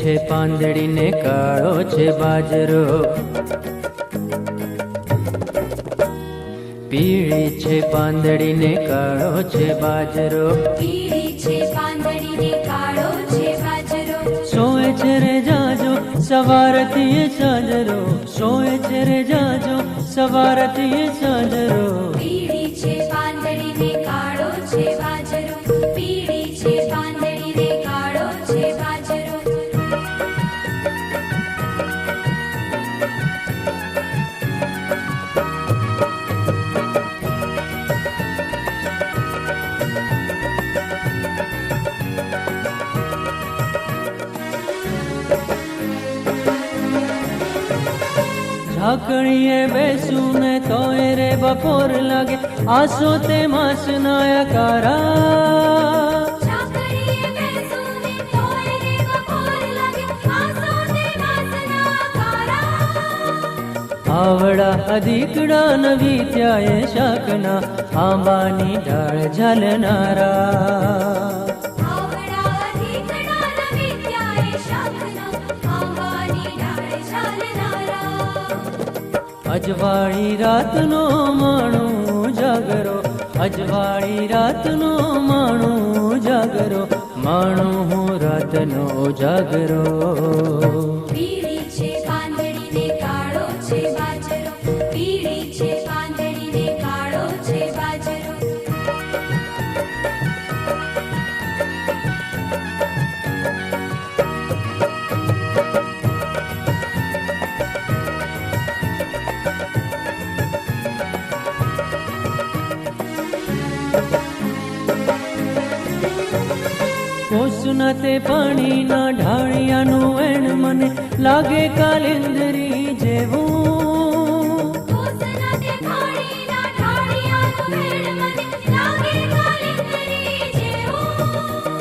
છે પાંદડીને કાળો છે બાજરો, પીળી છે પાંદડીને કાળો છે બાજરો, પીળી છે પાંદડીને કાળો છે બાજરો. સોય છે રે જાજો સવારથી સાજરો, સોય છે રે જાજો સવારથી સાજરો. પીળી છે પાંદડીને કાળો છે બાજરો, પીળી છે પાંદડીને કાળો છે બાજરો. ઝાકળીએ બેસું ને તોય રે બપોર લાગે, આસો તે માસ નાયકારા. ઝાકળીએ બેસું ને તોય રે બપોર લાગે, આસો તે માસના કારા. આવડા અધીકડા નવી ત્યાએ શાકના, આંબાની ડાળ ઝાલનારા. આવડા અધીકડા નવી ત્યાએ શાકના, આંબાની ડાળ ઝાલનારા. અજવાળી રાતનો માણું જાગરો, અજવાળી રાતનો માણું જાગરો, માણું હું રાતનો જાગરો. પીળી છે પાંદડીને કાળો છે બાજરો, પીળી છે પાંદડીને કાળો છે બાજરો. કોસના તે પાણીના ઢાળિયાનું વેણ મને લાગે કાલિંદરી જેવું. કોસના તે પાણીના ઢાળિયાનું વેણ મને લાગે કાલિંદરી જેવું.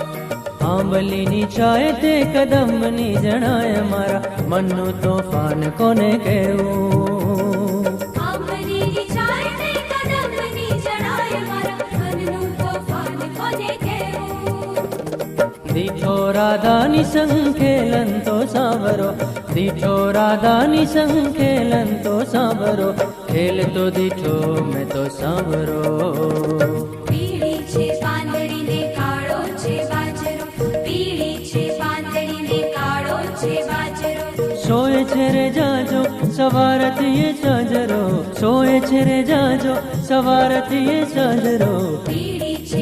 આંબલીની ચાય તે કદમની જણાય, મારા મનનું તોફાન કોને કહેવું. આંબલીની ચાય તે કદમની જણાય, મારા મનનું તોફાન કોને કહેવું. દીઠો રાધાની સંખેલન તો સાંભરો, દીઠો રાધાની સંખેલન તો સાંભરો, ખેલ તો દીઠો મેં તો સાંભરો. પીળી છે પાંદડીને કાળો છે બાજરો, પીળી છે પાંદડીને કાળો છે બાજરો. સોય છે રે જાજો સવારથી સાજરો, સોય છે રે જાજો સવારથી સાજરો. પીળી છે